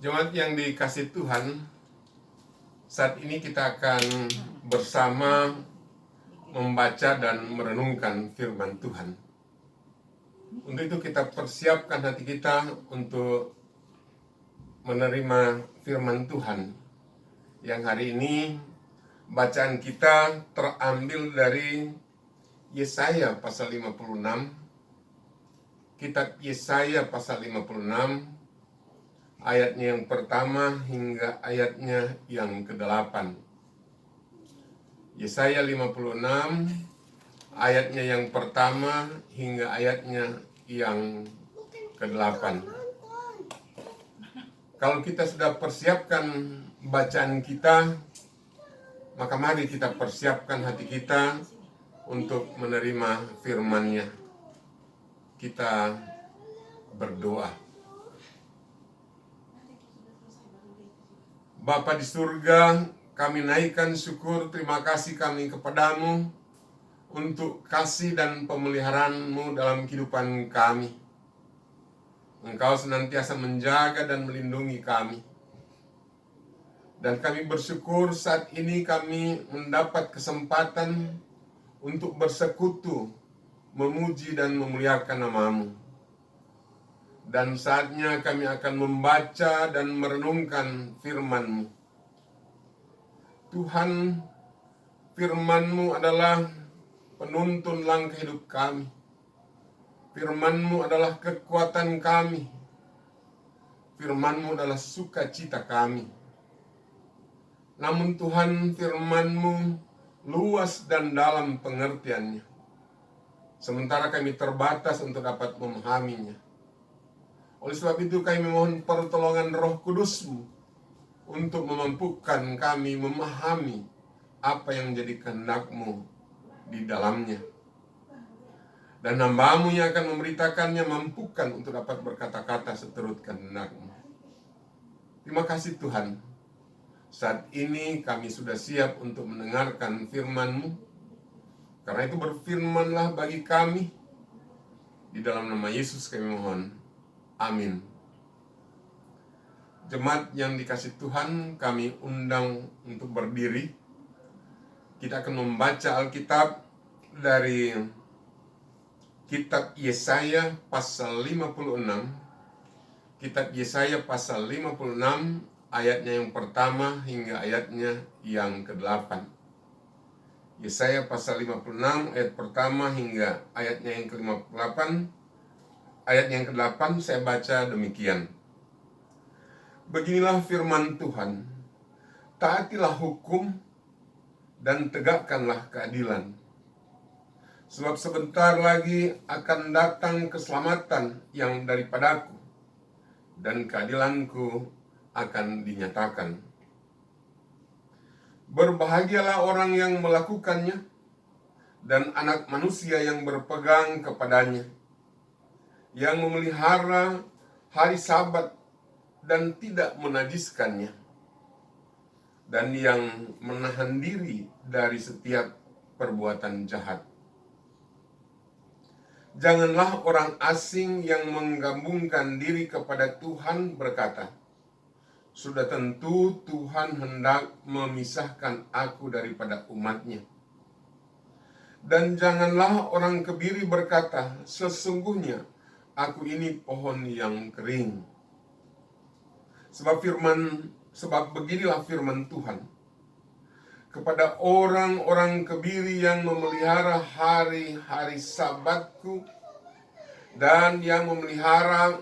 Jemaat yang dikasih Tuhan, saat ini kita akan bersama membaca dan merenungkan firman Tuhan. Untuk itu kita persiapkan hati kita untuk menerima firman Tuhan. Yang hari ini bacaan kita terambil dari Yesaya pasal 56. Kitab Yesaya pasal 56, ayatnya yang pertama hingga ayatnya yang ke-8. Yesaya 56, ayatnya yang pertama hingga ayatnya yang ke-8. Kalau kita sudah persiapkan bacaan kita, maka mari kita persiapkan hati kita untuk menerima firman-Nya. Kita berdoa. Bapa di surga, kami naikkan syukur terima kasih kami kepadamu untuk kasih dan pemeliharaan-Mu dalam kehidupan kami. Engkau senantiasa menjaga dan melindungi kami. Dan kami bersyukur saat ini kami mendapat kesempatan untuk bersekutu, memuji dan memuliakan nama-Mu. Dan saatnya kami akan membaca dan merenungkan firman-Mu. Tuhan, firman-Mu adalah penuntun langkah hidup kami. Firman-Mu adalah kekuatan kami. Firman-Mu adalah sukacita kami. Namun Tuhan, firman-Mu luas dan dalam pengertiannya. Sementara kami terbatas untuk dapat memahaminya. Oleh sebab itu kami memohon pertolongan Roh Kudus-Mu untuk memampukan kami memahami apa yang menjadi kehendak-Mu di dalamnya. Dan hamba-Mu yang akan memberitakannya mampukan untuk dapat berkata-kata seturut kehendak-Mu. Terima kasih Tuhan. Saat ini kami sudah siap untuk mendengarkan firman-Mu. Karena itu berfirmanlah bagi kami. Di dalam nama Yesus kami mohon. Amin. Jemaat yang dikasih Tuhan, kami undang untuk berdiri. Kita akan membaca Alkitab dari Kitab Yesaya pasal 56. Kitab Yesaya pasal 56, ayatnya yang pertama hingga ayatnya yang ke-8. Yesaya pasal 56 ayat pertama hingga ayatnya yang ke-58. Ayat yang ke-8 saya baca demikian. Beginilah firman Tuhan. Taatilah hukum dan tegakkanlah keadilan. Sebab sebentar lagi akan datang keselamatan yang daripadaku, dan keadilanku akan dinyatakan. Berbahagialah orang yang melakukannya, dan anak manusia yang berpegang kepadanya, yang memelihara hari Sabat dan tidak menajiskannya, dan yang menahan diri dari setiap perbuatan jahat. Janganlah orang asing yang menggabungkan diri kepada Tuhan berkata, sudah tentu Tuhan hendak memisahkan aku daripada umat-Nya. Dan janganlah orang kebiri berkata, sesungguhnya aku ini pohon yang kering. Sebab beginilah firman Tuhan. Kepada orang-orang kebiri yang memelihara hari-hari Sabatku dan yang memelihara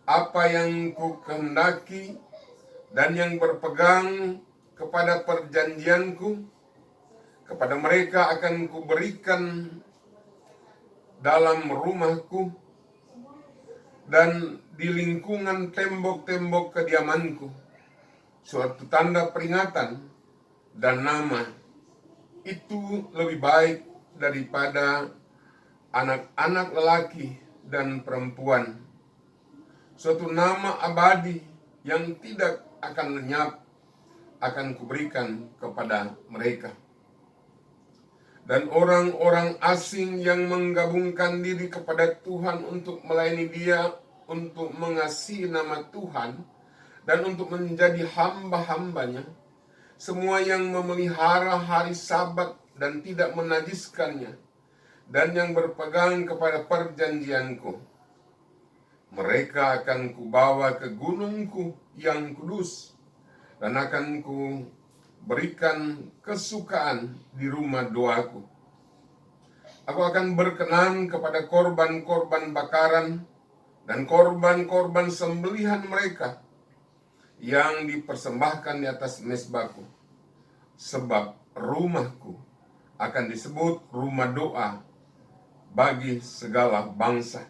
apa yang ku kehendaki dan yang berpegang kepada perjanjianku, kepada mereka akan kuberikan dalam rumahku dan di lingkungan tembok-tembok kediamanku suatu tanda peringatan dan nama. Itu lebih baik daripada anak-anak lelaki dan perempuan. Suatu nama abadi yang tidak akan lenyap akan kuberikan kepada mereka. Dan orang-orang asing yang menggabungkan diri kepada Tuhan untuk melayani Dia untuk mengasihi nama Tuhan dan untuk menjadi hamba-hambanya, semua yang memelihara hari Sabat dan tidak menajiskannya, dan yang berpegang kepada perjanjianku, mereka akan kubawa ke gunungku yang kudus, dan akan ku berikan kesukaan di rumah doaku. Aku akan berkenan kepada korban-korban bakaran dan korban-korban sembelihan mereka yang dipersembahkan di atas mezbahku, sebab rumahku akan disebut rumah doa bagi segala bangsa.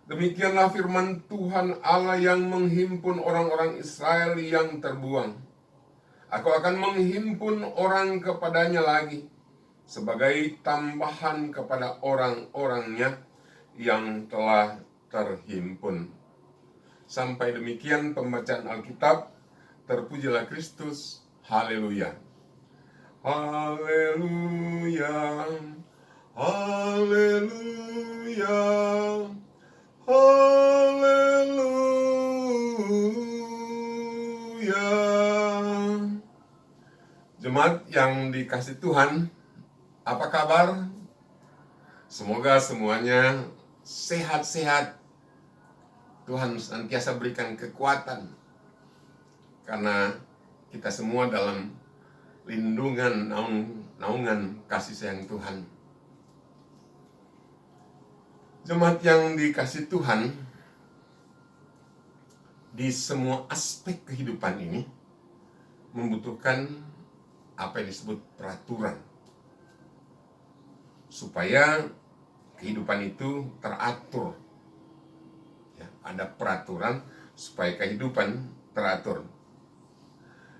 Demikianlah firman Tuhan Allah yang menghimpun orang-orang Israel yang terbuang. Aku akan menghimpun orang kepadanya lagi, sebagai tambahan kepada orang-orangnya yang telah terhimpun. Sampai demikian pembacaan Alkitab. Terpujilah Kristus. Haleluya. Haleluya. Haleluya. Haleluya. Jemaat yang dikasih Tuhan, apa kabar? Semoga semuanya sehat-sehat. Tuhan senantiasa berikan kekuatan, karena kita semua dalam lindungan naungan kasih sayang Tuhan. Jemaat yang dikasih Tuhan, di semua aspek kehidupan ini membutuhkan apa yang disebut peraturan, supaya kehidupan itu teratur. Ya, ada peraturan supaya kehidupan teratur.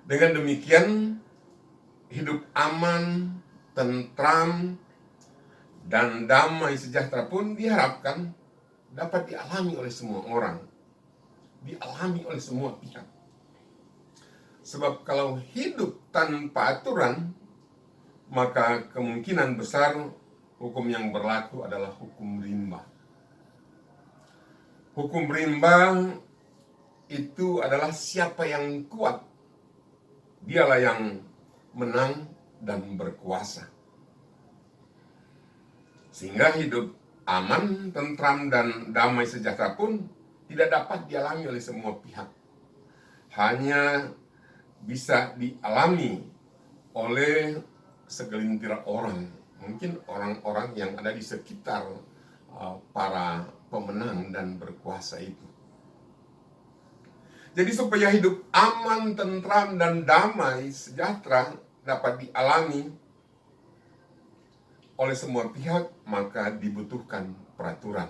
Dengan demikian, hidup aman, tentram, dan damai sejahtera pun diharapkan dapat dialami oleh semua orang, dialami oleh semua pihak. Sebab kalau hidup tanpa aturan, maka kemungkinan besar hukum yang berlaku adalah hukum rimba. Hukum rimba itu adalah siapa yang kuat, dialah yang menang dan berkuasa. Sehingga hidup aman, tentram, dan damai sejahtera pun tidak dapat dialami oleh semua pihak. Hanya bisa dialami oleh segelintir orang, mungkin orang-orang yang ada di sekitar para pemenang dan berkuasa itu. Jadi supaya hidup aman, tentram, dan damai sejahtera dapat dialami oleh semua pihak, maka dibutuhkan peraturan.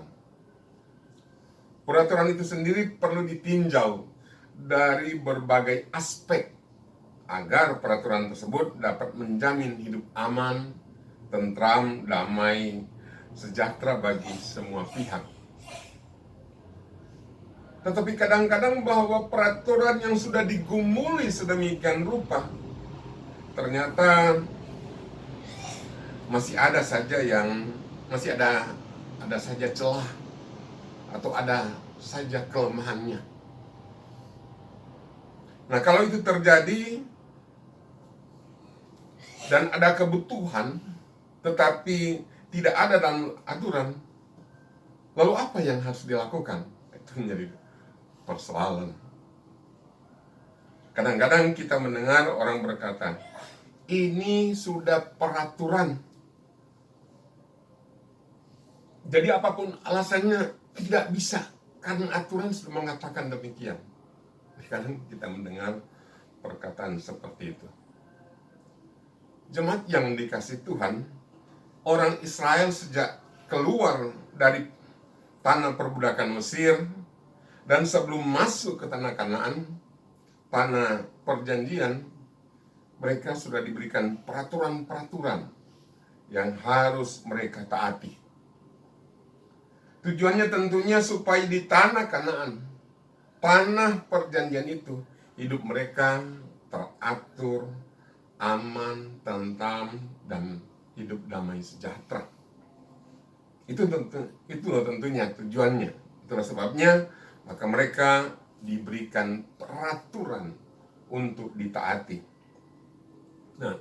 Peraturan itu sendiri perlu ditinjau dari berbagai aspek agar peraturan tersebut dapat menjamin hidup aman, tentram, damai, sejahtera bagi semua pihak. Tetapi kadang-kadang bahwa peraturan yang sudah digumuli sedemikian rupa, ternyata masih ada saja celah atau ada saja kelemahannya. Nah, kalau itu terjadi dan ada kebutuhan tetapi tidak ada dalam aturan, lalu apa yang harus dilakukan? Itu menjadi persoalan. Kadang-kadang kita mendengar orang berkata, ini sudah peraturan, jadi apapun alasannya tidak bisa, karena aturan sudah mengatakan demikian. Kadang kita mendengar perkataan seperti itu. Jemaat yang dikasih Tuhan, orang Israel sejak keluar dari tanah perbudakan Mesir dan sebelum masuk ke tanah Kanaan, tanah perjanjian, mereka sudah diberikan peraturan-peraturan yang harus mereka taati. Tujuannya tentunya supaya di tanah Kanaan, tanah perjanjian itu, hidup mereka teratur, aman, tentram, dan hidup damai sejahtera. Itu tentunya tujuannya Itulah sebabnya maka mereka diberikan peraturan untuk ditaati. Nah,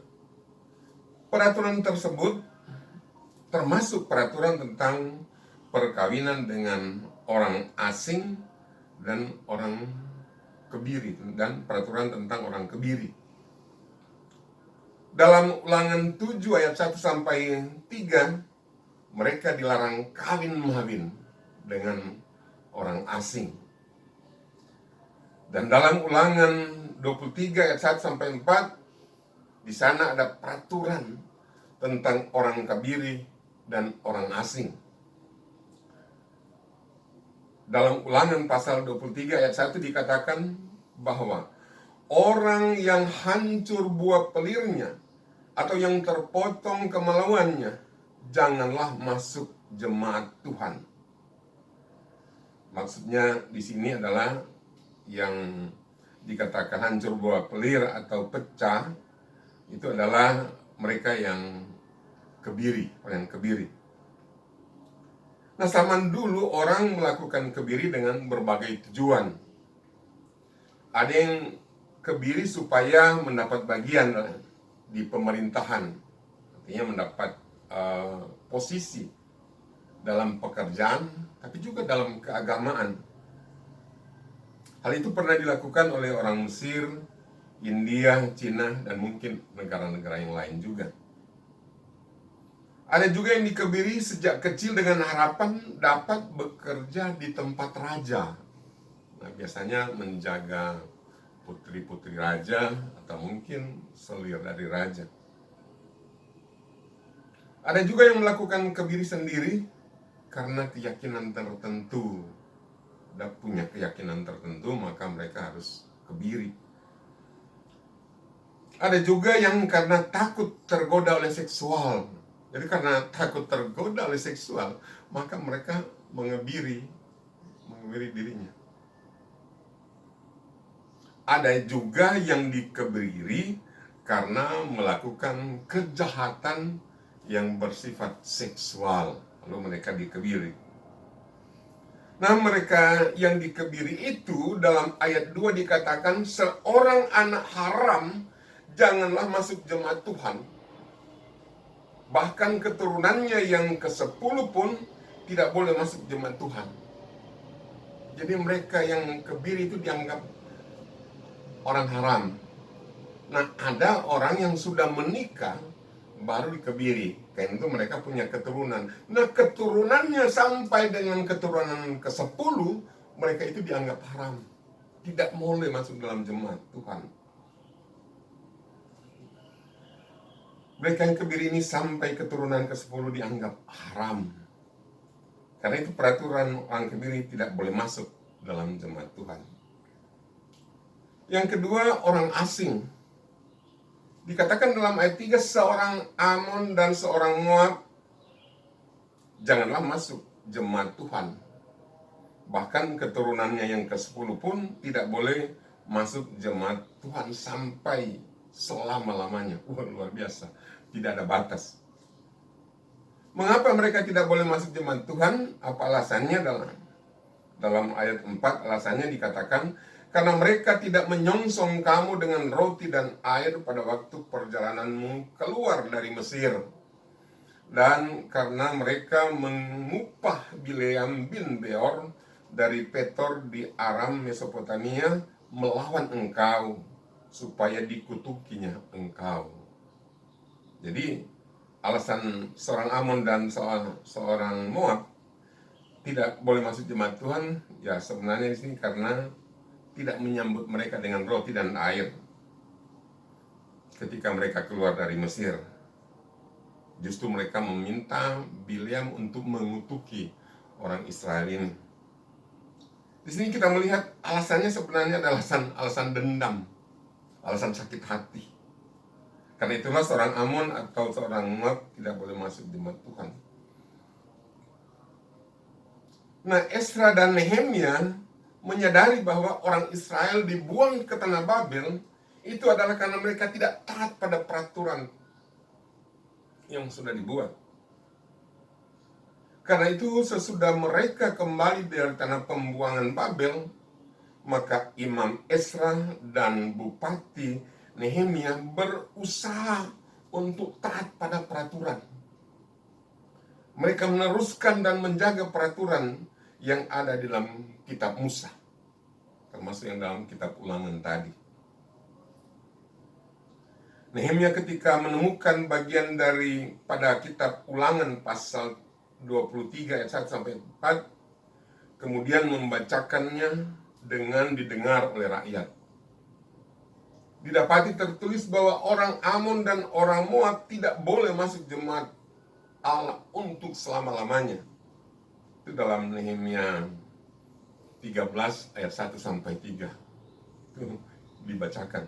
peraturan tersebut termasuk peraturan tentang perkawinan dengan orang asing dan orang kebiri, dan peraturan tentang orang kebiri. Dalam Ulangan 7 ayat 1 sampai 3, mereka dilarang kawin-mawin dengan orang asing. Dan dalam Ulangan 23 ayat 1 sampai 4, di sana ada peraturan tentang orang kebiri dan orang asing. Dalam Ulangan pasal 23 ayat 1 dikatakan bahwa orang yang hancur buah pelirnya atau yang terpotong kemaluannya janganlah masuk jemaat Tuhan. Maksudnya di sini adalah yang dikatakan hancur buah pelir atau pecah, itu adalah mereka yang kebiri, orang yang kebiri. Nah, zaman dulu orang melakukan kebiri dengan berbagai tujuan. Ada yang kebiri supaya mendapat bagian di pemerintahan, artinya mendapat posisi dalam pekerjaan, tapi juga dalam keagamaan. Hal itu pernah dilakukan oleh orang Mesir, India, Cina, dan mungkin negara-negara yang lain juga. Ada juga yang dikebiri sejak kecil dengan harapan dapat bekerja di tempat raja. Nah, biasanya menjaga putri-putri raja atau mungkin selir dari raja. Ada juga yang melakukan kebiri sendiri karena keyakinan tertentu. Sudah punya keyakinan tertentu, maka mereka harus kebiri. Ada juga yang karena takut tergoda oleh seksual. Jadi karena takut tergoda oleh seksual, maka mereka mengebiri dirinya. Ada juga yang dikebiri karena melakukan kejahatan yang bersifat seksual, lalu mereka dikebiri. Nah, mereka yang dikebiri itu dalam ayat 2 dikatakan seorang anak haram janganlah masuk jemaat Tuhan. Bahkan keturunannya yang ke-10 pun tidak boleh masuk jemaat Tuhan. Jadi mereka yang kebiri itu dianggap orang haram. Nah, ada orang yang sudah menikah baru dikebiri, karena itu mereka punya keturunan. Nah, keturunannya sampai dengan keturunan ke-10, mereka itu dianggap haram, tidak boleh masuk dalam jemaat Tuhan. Mereka yang kebiri ini sampai keturunan ke-10 dianggap haram. Karena itu peraturan orang kebiri tidak boleh masuk dalam jemaat Tuhan. Yang kedua, orang asing. Dikatakan dalam ayat 3, seorang Amon dan seorang Moab janganlah masuk jemaat Tuhan. Bahkan keturunannya yang ke-10 pun tidak boleh masuk jemaat Tuhan sampai selama-lamanya. Luar biasa, tidak ada batas. Mengapa mereka tidak boleh masuk jemaat Tuhan? Apa alasannya? Dalam ayat 4 alasannya dikatakan, karena mereka tidak menyongsong kamu dengan roti dan air pada waktu perjalananmu keluar dari Mesir. Dan karena mereka mengupah Bileam bin Beor dari Petor di Aram Mesopotamia melawan engkau, supaya dikutukinya engkau. Jadi alasan seorang Amon dan seorang Moab tidak boleh masuk jemaat Tuhan, ya sebenarnya di sini karena tidak menyambut mereka dengan roti dan air ketika mereka keluar dari Mesir. Justru mereka meminta Bileam untuk mengutuki orang Israel ini. Di sini kita melihat alasannya sebenarnya adalah alasan dendam, alasan sakit hati. Karena itulah seorang Amon atau seorang Moab tidak boleh masuk jemaat Tuhan. Nah, Esra dan Nehemia menyadari bahwa orang Israel dibuang ke tanah Babel itu adalah karena mereka tidak taat pada peraturan yang sudah dibuat. Karena itu sesudah mereka kembali dari tanah pembuangan Babel, maka Imam Ezra dan Bupati Nehemia berusaha untuk taat pada peraturan. Mereka meneruskan dan menjaga peraturan yang ada di dalam kitab Musa, termasuk yang dalam kitab Ulangan tadi. Nehemia ketika menemukan bagian dari pada kitab Ulangan pasal 23 ayat 1 sampai 4, kemudian membacakannya dengan didengar oleh rakyat. Didapati tertulis bahwa orang Amon dan orang Moab tidak boleh masuk jemaat Allah untuk selama-lamanya. Itu dalam Nehemia 13 ayat 1 sampai 3. Itu dibacakan.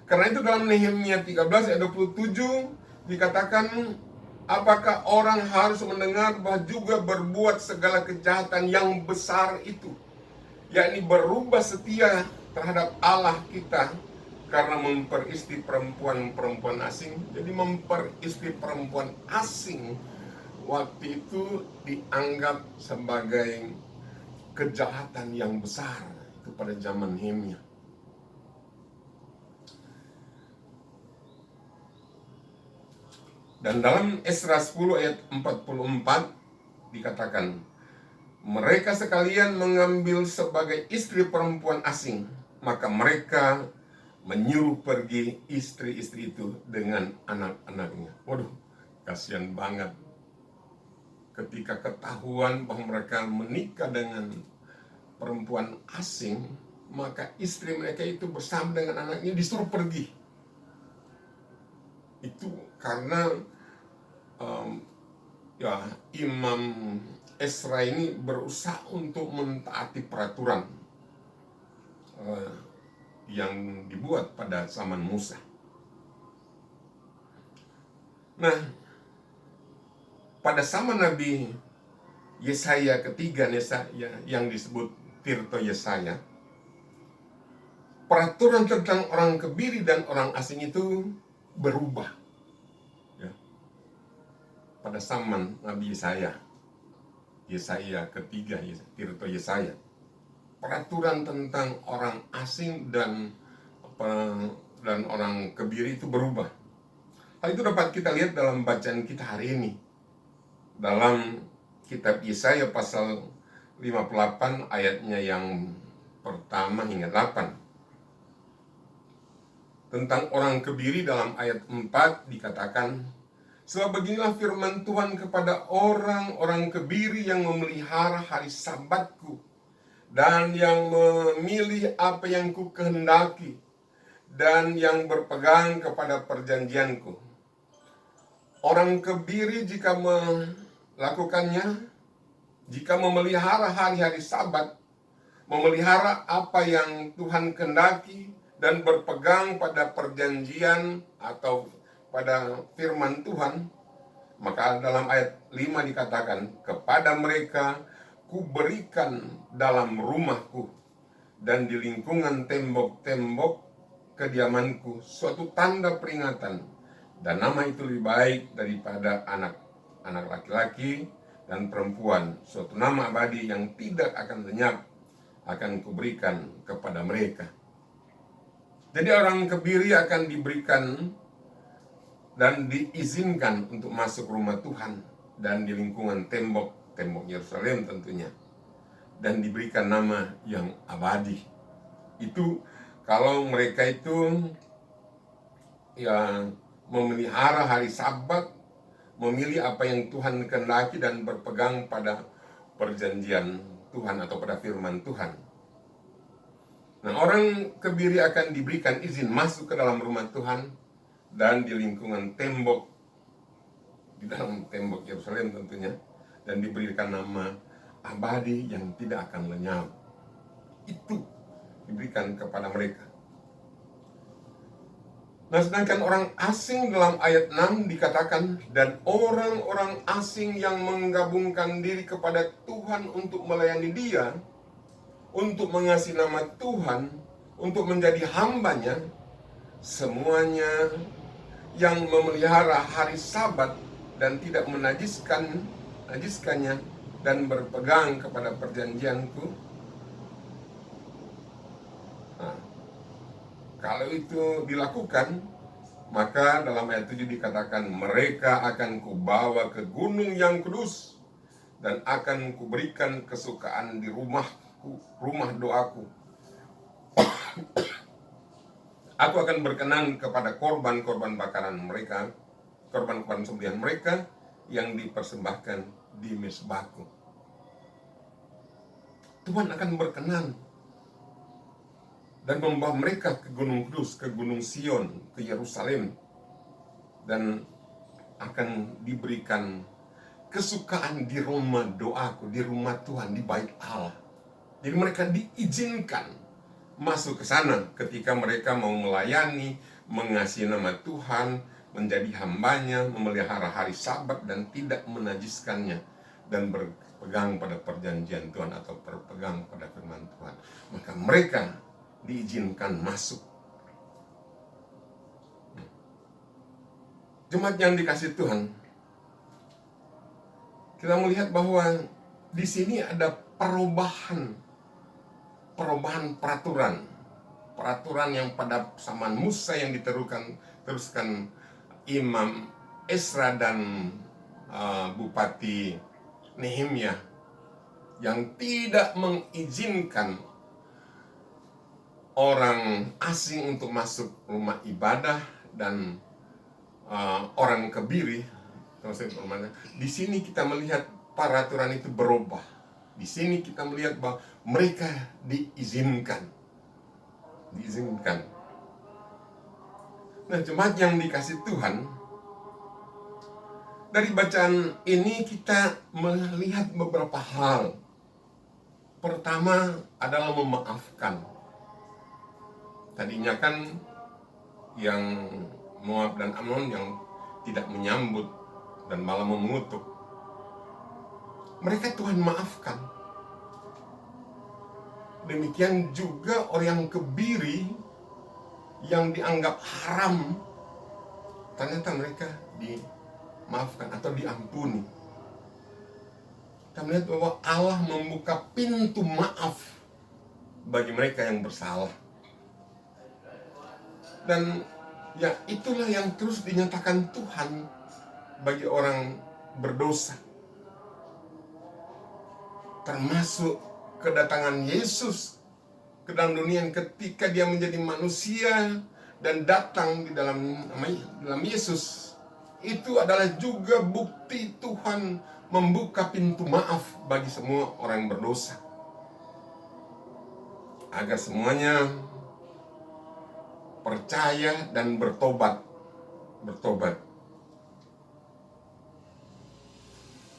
Karena itu dalam Nehemia 13 ayat 27 dikatakan, apakah orang harus mendengar bahwa juga berbuat segala kejahatan yang besar itu, yakni berubah setia terhadap Allah kita karena memperistri perempuan asing. Jadi memperistri perempuan asing waktu itu dianggap sebagai kejahatan yang besar itu pada zaman Nehemia. Dan dalam Esra 10 ayat 44 dikatakan, mereka sekalian mengambil sebagai istri perempuan asing, maka mereka menyuruh pergi istri-istri itu dengan anak-anaknya. Waduh, kasihan banget. Ketika ketahuan bahwa mereka menikah dengan perempuan asing, maka istri mereka itu bersama dengan anaknya disuruh pergi. Itu karena Imam Ezra ini berusaha untuk mentaati peraturan yang dibuat pada zaman Musa. Nah, pada zaman Nabi Yesaya ketiga, yang disebut Tirto Yesaya, peraturan tentang orang kebiri dan orang asing itu berubah. Pada zaman Nabi Yesaya ketiga, Tirto Yesaya, peraturan tentang orang asing dan orang kebiri itu berubah. Hal itu dapat kita lihat dalam bacaan kita hari ini, dalam kitab Yesaya pasal 58 ayatnya yang pertama hingga 8. Tentang orang kebiri dalam ayat 4 dikatakan, sebab beginilah firman Tuhan kepada orang-orang kebiri yang memelihara hari Sabatku dan yang memilih apa yang ku kehendaki dan yang berpegang kepada perjanjianku. Orang kebiri jika melakukannya, jika memelihara hari-hari Sabat, memelihara apa yang Tuhan kehendaki dan berpegang pada perjanjian atau pada firman Tuhan, maka dalam ayat 5 dikatakan, kepada mereka ku berikan dalam rumahku dan di lingkungan tembok-tembok kediamanku suatu tanda peringatan, dan nama itu lebih baik daripada anak laki-laki dan perempuan, suatu nama abadi yang tidak akan lenyap akan kuberikan kepada mereka. Jadi orang kebiri akan diberikan dan diizinkan untuk masuk rumah Tuhan dan di lingkungan tembok Yerusalem tentunya, dan diberikan nama yang abadi. Itu kalau mereka itu memelihara hari Sabat, memilih apa yang Tuhan kehendaki dan berpegang pada perjanjian Tuhan atau pada firman Tuhan. Nah, orang kebiri akan diberikan izin masuk ke dalam rumah Tuhan dan di lingkungan tembok, di dalam tembok Yerusalem tentunya, dan diberikan nama abadi yang tidak akan lenyap. Itu diberikan kepada mereka. Nah, sedangkan orang asing dalam ayat 6 dikatakan, dan orang-orang asing yang menggabungkan diri kepada Tuhan untuk melayani Dia, untuk mengasihi nama Tuhan, untuk menjadi hambanya, semuanya yang memelihara hari Sabat dan tidak menajiskan menajiskannya dan berpegang kepada perjanjianku. Nah, kalau itu dilakukan, maka dalam ayat 7 dikatakan, mereka akan kubawa ke gunung yang kudus dan akan kuberikan kesukaan di rumah doaku. Aku akan berkenan kepada korban-korban bakaran mereka, korban-korban sembelihan mereka yang dipersembahkan di mezbahku. Tuhan akan berkenan dan membawa mereka ke Gunung Kudus, ke Gunung Sion, ke Yerusalem, dan akan diberikan kesukaan di rumah doaku, di rumah Tuhan, di bait Allah. Jadi mereka diizinkan masuk ke sana ketika mereka mau melayani, mengasihi nama Tuhan, menjadi hambanya, memelihara hari Sabat dan tidak menajiskannya, dan berpegang pada perjanjian Tuhan atau berpegang pada firman Tuhan. Maka mereka diizinkan masuk. Jemaat yang dikasihi Tuhan, kita melihat bahwa di sini ada perubahan peraturan yang pada zaman Musa yang teruskan Imam Esra dan Bupati Nehemia, yang tidak mengizinkan orang asing untuk masuk rumah ibadah dan orang kebiri. Di sini kita melihat peraturan itu berubah. Di sini kita melihat bahwa mereka diizinkan. Nah, jemaat yang dikasih Tuhan, dari bacaan ini kita melihat beberapa hal. Pertama adalah memaafkan. Tadinya kan yang Moab dan Amnon yang tidak menyambut dan malah mengutuk, mereka Tuhan maafkan. Demikian juga orang yang kebiri yang dianggap haram, ternyata mereka dimaafkan atau diampuni. Kita melihat bahwa Allah membuka pintu maaf bagi mereka yang bersalah. Dan ya, itulah yang terus dinyatakan Tuhan bagi orang berdosa. Termasuk kedatangan Yesus ke dalam dunia ketika dia menjadi manusia dan datang di dalam Yesus. Itu adalah juga bukti Tuhan membuka pintu maaf bagi semua orang yang berdosa, agar semuanya percaya dan bertobat.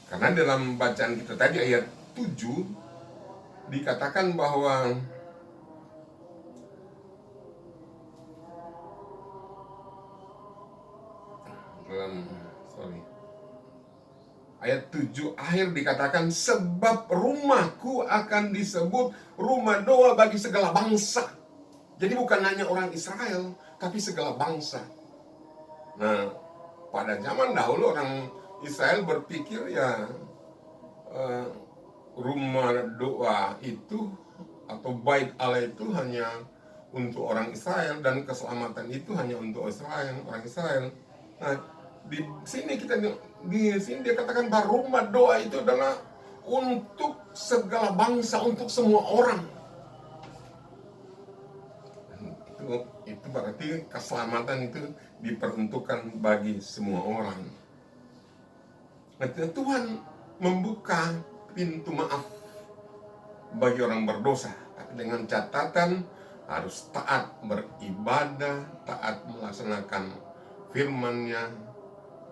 Karena dalam bacaan kita tadi ayat 7 dikatakan bahwa ayat 7 akhir dikatakan, sebab rumahku akan disebut rumah doa bagi segala bangsa. Jadi bukan hanya orang Israel, tapi segala bangsa. Nah, pada zaman dahulu orang Israel berpikir ya rumah doa itu atau bait Allah itu hanya untuk orang Israel, dan keselamatan itu hanya untuk orang Israel. Nah, di sini dia katakan bahwa rumah doa itu adalah untuk segala bangsa, untuk semua orang. Itu berarti keselamatan itu diperuntukkan bagi semua orang. Nah, Tuhan membuka pintu maaf bagi orang berdosa, tapi dengan catatan harus taat beribadah, taat melaksanakan firman-Nya,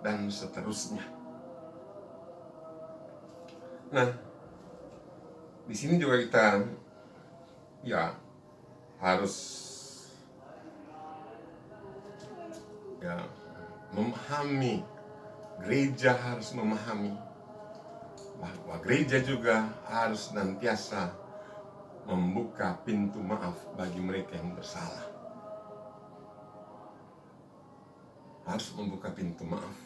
dan seterusnya. Nah, di sini juga kita harus memahami, gereja harus memahami bahwa gereja juga harus senantiasa membuka pintu maaf bagi mereka yang bersalah. Harus membuka pintu maaf.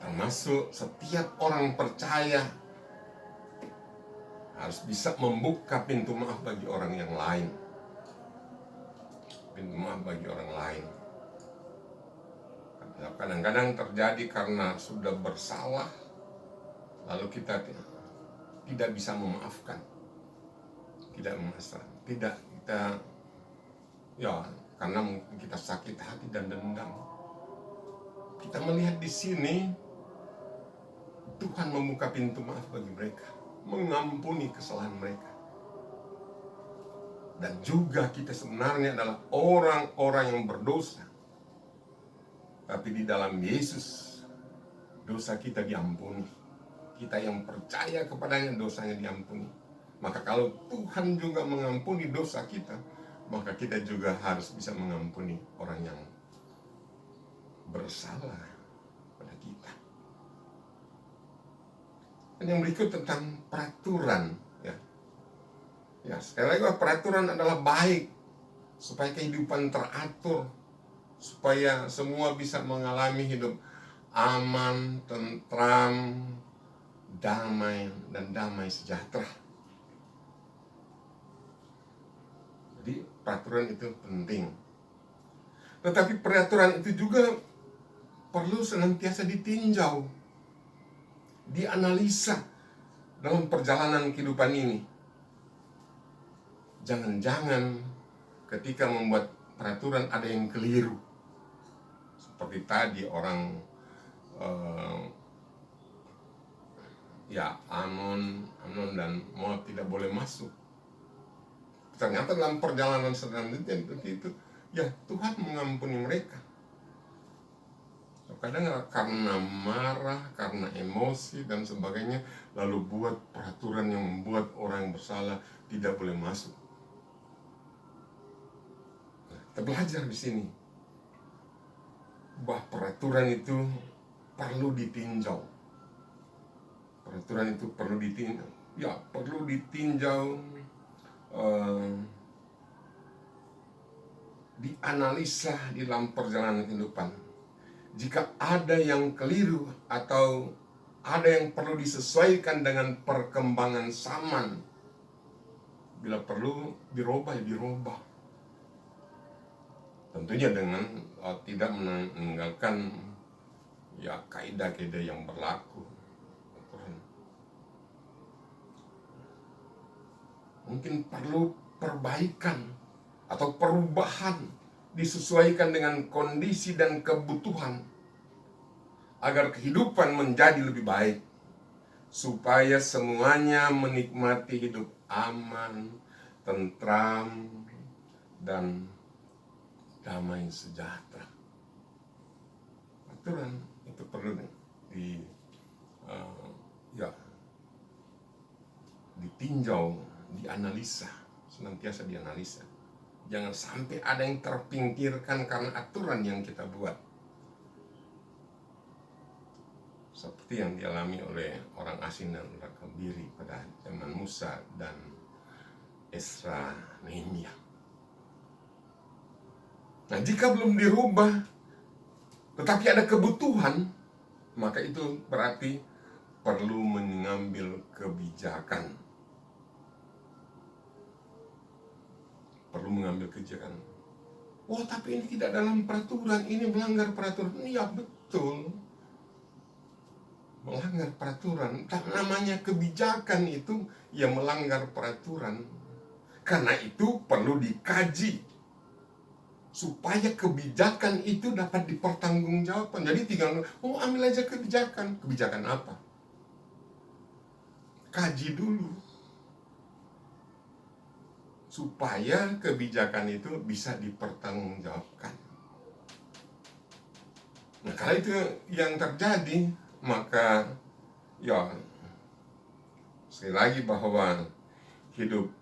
termasuk setiap orang percaya harus bisa membuka pintu maaf bagi orang yang lain. Pintu maaf bagi orang lain. Kadang-kadang terjadi karena sudah bersalah, lalu kita tidak bisa memaafkan. Tidak memaafkan. Tidak, kita karena mungkin kita sakit hati dan dendam. Kita melihat di sini Tuhan membuka pintu maaf bagi mereka, mengampuni kesalahan mereka. Dan juga kita sebenarnya adalah orang-orang yang berdosa. Tapi di dalam Yesus, dosa kita diampuni. Kita yang percaya kepadanya, dosanya diampuni. Maka kalau Tuhan juga mengampuni dosa kita, maka kita juga harus bisa mengampuni orang yang bersalah pada kita. Dan yang berikut tentang peraturan. Ya, sekali lagi peraturan adalah baik supaya kehidupan teratur, supaya semua bisa mengalami hidup aman, tentram, damai, dan damai sejahtera. Jadi peraturan itu penting. Tetapi peraturan itu juga perlu senantiasa ditinjau, dianalisa dalam perjalanan kehidupan ini. Jangan-jangan ketika membuat peraturan ada yang keliru. Seperti tadi orang Amnon dan Moab tidak boleh masuk. Ternyata dalam perjalanan selanjutnya begitu, Tuhan mengampuni mereka. Kadang karena marah, karena emosi dan sebagainya, lalu buat peraturan yang membuat orang yang bersalah tidak boleh masuk. Kita belajar di sini bahwa peraturan itu perlu ditinjau. Peraturan itu perlu ditinjau. Perlu ditinjau, dianalisa di dalam perjalanan kehidupan. Jika ada yang keliru atau ada yang perlu disesuaikan dengan perkembangan zaman, bila perlu dirubah. Tentunya dengan tidak meninggalkan kaidah-kaidah yang berlaku. Mungkin perlu perbaikan atau perubahan disesuaikan dengan kondisi dan kebutuhan agar kehidupan menjadi lebih baik, supaya semuanya menikmati hidup aman, tentram, dan damai sejahtera. Aturan itu perlu ditinjau, dianalisa, senantiasa dianalisa. Jangan sampai ada yang terpinggirkan karena aturan yang kita buat. Seperti yang dialami oleh orang asing dan orang kebiri pada zaman Musa dan Ezra Nehemia. Nah, jika belum dirubah, tetapi ada kebutuhan, maka itu berarti perlu mengambil kebijakan. Perlu mengambil kebijakan. Tapi ini tidak dalam peraturan, ini melanggar peraturan. Iya, betul. Melanggar peraturan. Namanya kebijakan itu melanggar peraturan. Karena itu perlu dikaji supaya kebijakan itu dapat dipertanggungjawabkan. Jadi tinggal ambil aja kebijakan. Kebijakan apa? Kaji dulu supaya kebijakan itu bisa dipertanggungjawabkan. Nah, kalau itu yang terjadi, maka sekali lagi bahwa hidup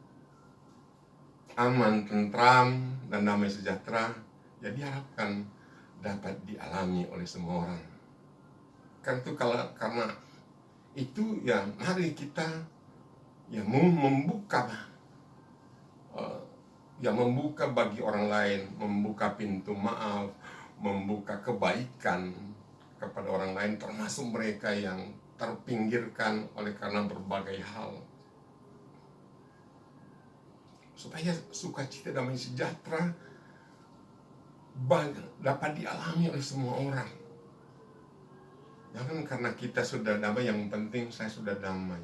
aman, tentram, dan damai sejahtera diharapkan dapat dialami oleh semua orang. Karena itu mari kita membuka bagi orang lain, membuka pintu maaf, membuka kebaikan, kepada orang lain, termasuk mereka yang terpinggirkan oleh karena berbagai hal, supaya sukacita damai sejahtera dapat dialami oleh semua orang. Jangan karena kita sudah damai, yang penting saya sudah damai.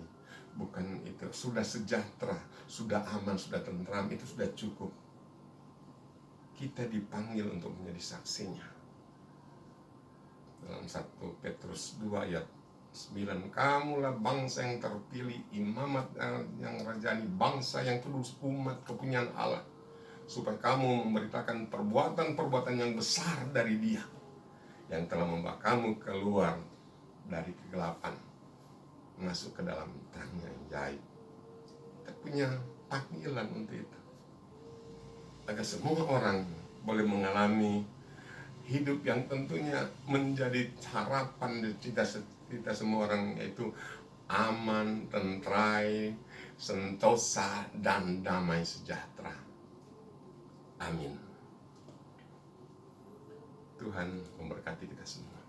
Bukan itu, sudah sejahtera, sudah aman, sudah tentram, itu sudah cukup. Kita dipanggil untuk menjadi saksinya. Dalam 1 Petrus 2 ayat 9, kamulah bangsa yang terpilih, imamat yang rajani, bangsa yang kudus, umat kepunyaan Allah, supaya kamu memberitakan perbuatan-perbuatan yang besar dari Dia yang telah membawa kamu keluar dari kegelapan masuk ke dalam terangnya yang gaib. Kita punya panggilan untuk itu, agar semua orang boleh mengalami hidup yang tentunya menjadi harapan kita semua orang, yaitu aman, tentram, sentosa, dan damai sejahtera. Amin. Tuhan memberkati kita semua.